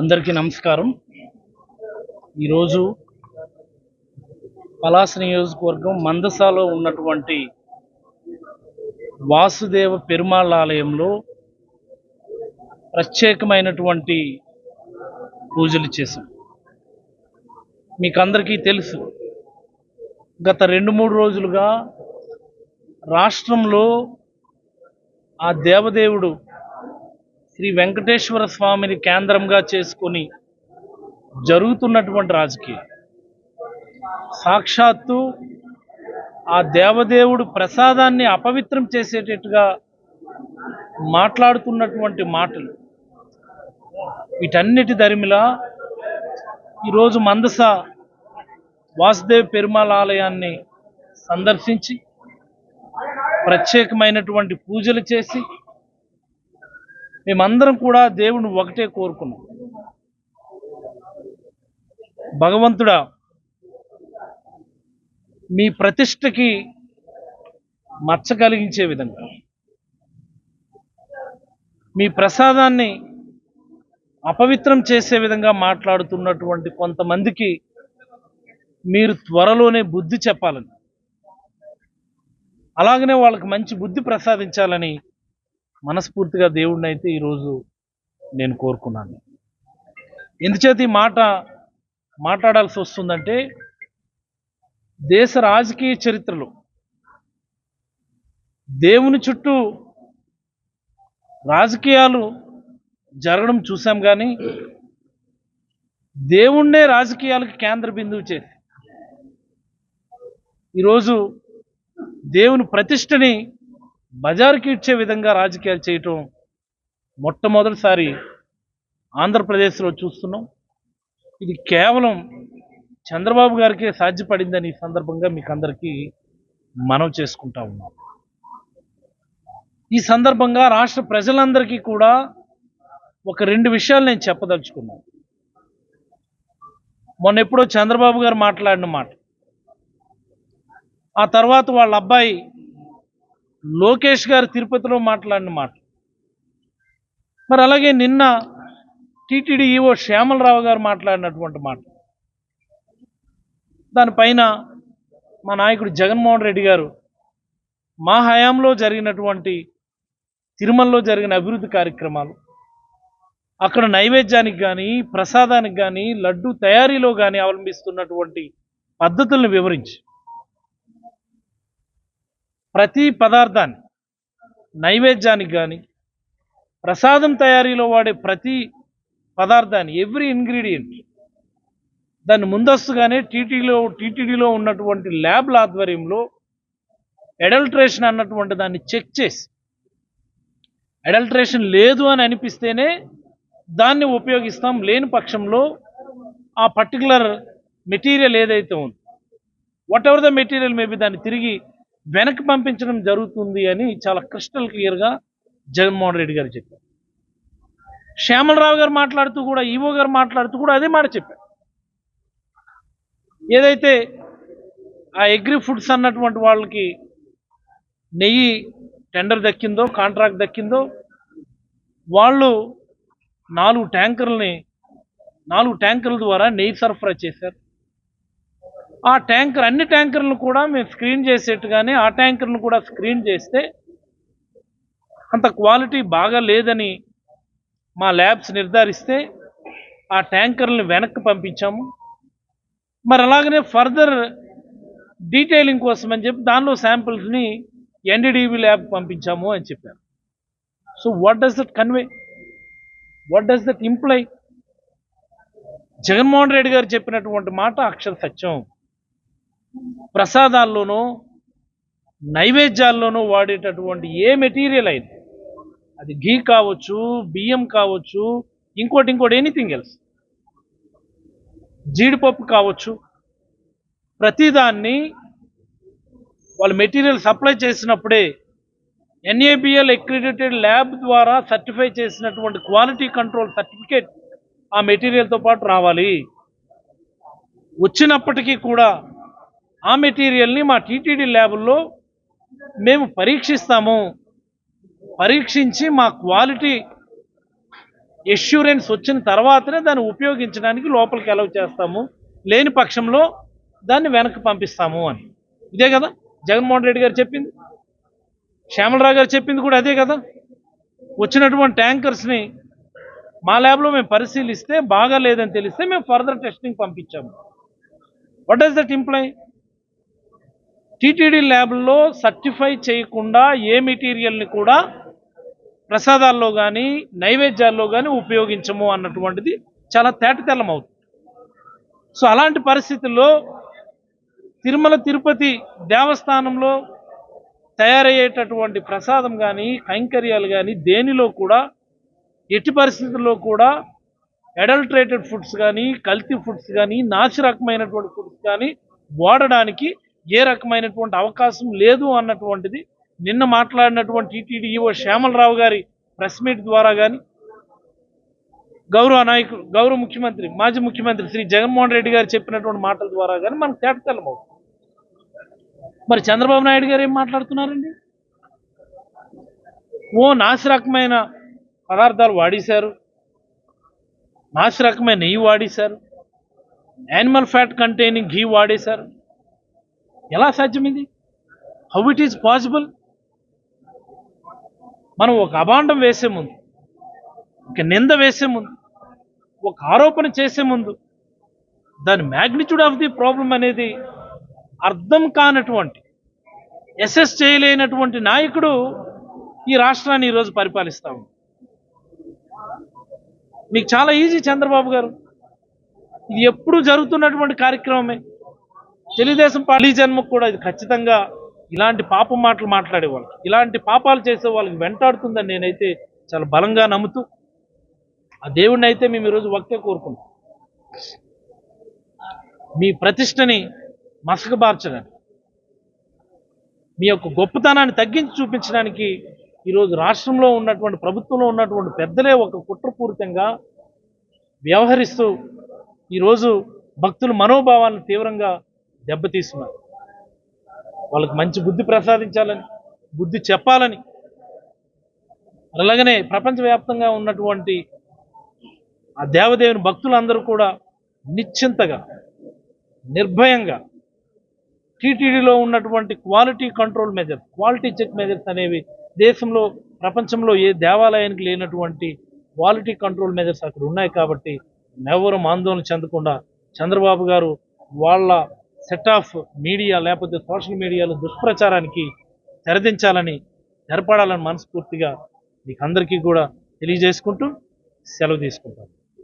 అందరికీ నమస్కారం. ఈరోజు పలాస నియోజకవర్గం మందసాలో ఉన్నటువంటి వాసుదేవ పెరుమాళ్ ఆలయంలో ప్రత్యేకమైనటువంటి పూజలు చేశాం. మీకు అందరికీ తెలుసు, గత 2-3 రోజులుగా రాష్ట్రంలో ఆ దేవదేవుడు శ్రీ వెంకటేశ్వర స్వామిని కేంద్రంగా చేసుకొని జరుగుతున్నటువంటి రాజకీయం, సాక్షాత్తు ఆ దేవదేవుడు ప్రసాదాన్ని అపవిత్రం చేసేటట్టుగా మాట్లాడుతున్నటువంటి మాటలు, వీటన్నిటి దరిమిలా ఈరోజు మందస వాసుదేవ పెరుమాళ్ ఆలయాన్ని సందర్శించి ప్రత్యేకమైనటువంటి పూజలు చేసి మేమందరం కూడా దేవుని ఒకటే కోరుకున్నాం. భగవంతుడా, మీ ప్రతిష్టకి మచ్చ కలిగించే విధంగా, మీ ప్రసాదాన్ని అపవిత్రం చేసే విధంగా మాట్లాడుతున్నటువంటి కొంతమందికి మీరు త్వరలోనే బుద్ధి చెప్పాలని, అలాగనే వాళ్ళకి మంచి బుద్ధి ప్రసాదించాలని మనస్ఫూర్తిగా దేవుడిని అయితే ఈరోజు నేను కోరుకున్నాను. ఎందుచేత ఈ మాట మాట్లాడాల్సి వస్తుందంటే, దేశ రాజకీయ చరిత్రలో దేవుని చుట్టూ రాజకీయాలు జరగడం చూసాం, కానీ దేవుణ్ణే రాజకీయాలకు కేంద్ర బిందువు చేసి ఈరోజు దేవుని ప్రతిష్టని బజారుకి ఇచ్చే విధంగా రాజకీయాలు చేయటం మొట్టమొదటిసారి ఆంధ్రప్రదేశ్లో చూస్తున్నాం. ఇది కేవలం చంద్రబాబు గారికే సాధ్యపడిందని ఈ సందర్భంగా మీకు అందరికీ మనవి చేసుకుంటా ఉన్నాం. ఈ సందర్భంగా రాష్ట్ర ప్రజలందరికీ కూడా ఒక 2 విషయాలు నేను చెప్పదలుచుకున్నాను. మొన్న ఎప్పుడో చంద్రబాబు గారు మాట్లాడిన మాట, ఆ తర్వాత వాళ్ళ అబ్బాయి లోకేష్ గారు తిరుపతిలో మాట్లాడిన మాట, మరి అలాగే నిన్న టీటీడీ ఈవో శ్యామలరావు గారు మాట్లాడినటువంటి మాట, దానిపైన మా నాయకుడు జగన్మోహన్ రెడ్డి గారు మా హయాంలో జరిగినటువంటి తిరుమలలో జరిగిన అభివృద్ధి కార్యక్రమాలు, అక్కడ నైవేద్యానికి కానీ ప్రసాదానికి కానీ లడ్డు తయారీలో కానీ అవలంబిస్తున్నటువంటి పద్ధతులను వివరించి, ప్రతి పదార్థాన్ని నైవేద్యానికి కానీ ప్రసాదం తయారీలో వాడే ప్రతి పదార్థాన్ని, ఎవ్రీ ఇంగ్రీడియంట్, దాన్ని ముందస్తుగానే టీటీడీలో ఉన్నటువంటి ల్యాబ్ల ఆధ్వర్యంలో అడల్ట్రేషన్ అన్నటువంటి దాన్ని చెక్ చేసి, అడల్ట్రేషన్ లేదు అని అనిపిస్తేనే దాన్ని ఉపయోగిస్తాం, లేని పక్షంలో ఆ పర్టికులర్ మెటీరియల్ ఏదైతే ఉందో, what ever the material maybe, దాన్ని తిరిగి వెనక్కి పంపించడం జరుగుతుంది అని చాలా క్రిస్టల్ క్లియర్గా జగన్మోహన్ రెడ్డి గారు చెప్పారు. శ్యామలరావు గారు మాట్లాడుతూ కూడా, ఈవో గారు మాట్లాడుతూ కూడా అదే మాట చెప్పారు. ఏదైతే ఆ అగ్రి ఫుడ్స్ అన్నటువంటి వాళ్ళకి నెయ్యి టెండర్ దక్కిందో, కాంట్రాక్ట్ దక్కిందో, వాళ్ళు 4 ట్యాంకర్ల ద్వారా నెయ్యి సరఫరా చేశారు. ఆ ట్యాంకర్, అన్ని ట్యాంకర్లను కూడా మేము స్క్రీన్ చేసేట్టుగానే ఆ ట్యాంకర్ను కూడా స్క్రీన్ చేస్తే అంత క్వాలిటీ బాగా లేదని మా ల్యాబ్స్ నిర్ధారిస్తే ఆ ట్యాంకర్లను వెనక్కి పంపించాము. మరి అలాగనే ఫర్దర్ డీటెయిలింగ్ కోసం అని చెప్పి దానిలో శాంపిల్స్ని ఎన్డీడీబీ ల్యాబ్కి పంపించాము అని చెప్పారు. So what does that convey, what does that imply? Jaganmohan Reddy గారు చెప్పినటువంటి మాట అక్షర సత్యం. ప్రసాదాల్లోనూ నైవేద్యాల్లోనూ వాడేటటువంటి ఏ మెటీరియల్ అయితే, అది ఘీ కావచ్చు, బియ్యం కావచ్చు, ఇంకోటి ఎనీథింగ్ ఎల్స్, జీడిపప్పు కావచ్చు, ప్రతిదాన్ని వాళ్ళు మెటీరియల్ సప్లై చేసినప్పుడే NABL అక్రిడిటెడ్ ల్యాబ్ ద్వారా సర్టిఫై చేసినటువంటి క్వాలిటీ కంట్రోల్ సర్టిఫికేట్ ఆ మెటీరియల్తో పాటు రావాలి. వచ్చినప్పటికీ కూడా ఆ మెటీరియల్ని మా టీటీడీ ల్యాబుల్లో మేము పరీక్షిస్తాము, పరీక్షించి మా క్వాలిటీ ఎష్యూరెన్స్ వచ్చిన తర్వాతనే దాన్ని ఉపయోగించడానికి లోపలికి అలౌ చేస్తాము, లేని పక్షంలో దాన్ని వెనక్కి పంపిస్తాము అని. ఇదే కదా జగన్మోహన్ రెడ్డి గారు చెప్పింది, శ్యామలరావు గారు చెప్పింది కూడా అదే కదా. వచ్చినటువంటి ట్యాంకర్స్ని మా ల్యాబ్లో మేము పరిశీలిస్తే బాగా లేదని తెలిస్తే మేము ఫర్దర్ టెస్టింగ్ పంపించాము. What does that imply? TTD ల్యాబ్లో సర్టిఫై చేయకుండా ఏ మెటీరియల్ని కూడా ప్రసాదాల్లో కానీ నైవేద్యాల్లో కానీ ఉపయోగించము అన్నటువంటిది చాలా తేటతెల్లం అవుతుంది. సో అలాంటి పరిస్థితుల్లో తిరుమల తిరుపతి దేవస్థానంలో తయారయ్యేటటువంటి ప్రసాదం కానీ కైంకర్యాలు కానీ దేనిలో కూడా ఎట్టి పరిస్థితుల్లో కూడా అడల్ట్రేటెడ్ ఫుడ్స్ కానీ కల్తీ ఫుడ్స్ కానీ నాసి రకమైనటువంటి ఫుడ్స్ కానీ వాడడానికి ఏ రకమైనటువంటి అవకాశం లేదు అన్నటువంటిది నిన్న మాట్లాడినటువంటి టీటీడీ ఈవో శ్యామలరావు గారి ప్రెస్ మీట్ ద్వారా కానీ గౌరవ ముఖ్యమంత్రి మాజీ ముఖ్యమంత్రి శ్రీ జగన్మోహన్ రెడ్డి గారు చెప్పినటువంటి మాటల ద్వారా కానీ మనకు తేటతెల్లం అవుతుంది. మరి చంద్రబాబు నాయుడు గారు ఏం మాట్లాడుతున్నారండి? నాసి రకమైన పదార్థాలు వాడేశారు, నాసి రకమైన నెయ్యి వాడేశారు, యానిమల్ ఫ్యాట్ కంటైనింగ్ ఘీ వాడేశారు. ఎలా సాధ్యం ఇది? How it is possible? మనం ఒక అభాండం వేసే ముందు, ఒక నింద వేసే ముందు, ఒక ఆరోపణ చేసే ముందు దాని మ్యాగ్నిట్యూడ్ ఆఫ్ ది ప్రాబ్లం అనేది అర్థం కానటువంటి, అసెస్ చేయలేనటువంటి నాయకుడు ఈ రాష్ట్రాన్ని ఈరోజు పరిపాలిస్తాము. మీకు చాలా ఈజీ చంద్రబాబు గారు, ఇది ఎప్పుడు జరుగుతున్నటువంటి కార్యక్రమమే. తెలుగుదేశం పార్టీ జన్మకు కూడా ఇది ఖచ్చితంగా ఇలాంటి పాపం మాటలు మాట్లాడేవాళ్ళు, ఇలాంటి పాపాలు చేసే వాళ్ళకి వెంటాడుతుందని నేనైతే చాలా బలంగా నమ్ముతూ ఆ దేవుడిని అయితే మేము ఈరోజు ఒకటే కోరుకుంటాం, మీ ప్రతిష్టని మసకబార్చడానికి, మీ యొక్క గొప్పతనాన్ని తగ్గించి చూపించడానికి ఈరోజు రాష్ట్రంలో ఉన్నటువంటి ప్రభుత్వంలో ఉన్నటువంటి పెద్దలే ఒక కుట్రపూరితంగా వ్యవహరిస్తూ ఈరోజు భక్తుల మనోభావాలను తీవ్రంగా దెబ్బతీస్తున్నారు. వాళ్ళకి మంచి బుద్ధి ప్రసాదించాలని, బుద్ధి చెప్పాలని, అలాగనే ప్రపంచవ్యాప్తంగా ఉన్నటువంటి ఆ దేవదేవుని భక్తులందరూ కూడా నిశ్చింతగా నిర్భయంగా టీటీడీలో ఉన్నటువంటి quality control measures, quality check measures అనేవి దేశంలో ప్రపంచంలో ఏ దేవాలయానికి లేనటువంటి క్వాలిటీ కంట్రోల్ మెజర్స్ అక్కడ ఉన్నాయి. కాబట్టి ఎవరు ఆందోళన చెందకుండా చంద్రబాబు గారు వాళ్ళ సెట్ ఆఫ్ మీడియా లేకపోతే సోషల్ మీడియాలో దుష్ప్రచారానికి తెరదించాలని, తెరపడాలని మనస్ఫూర్తిగా మీకు అందరికీ కూడా తెలియజేసుకుంటూ సెలవు తీసుకుంటాను.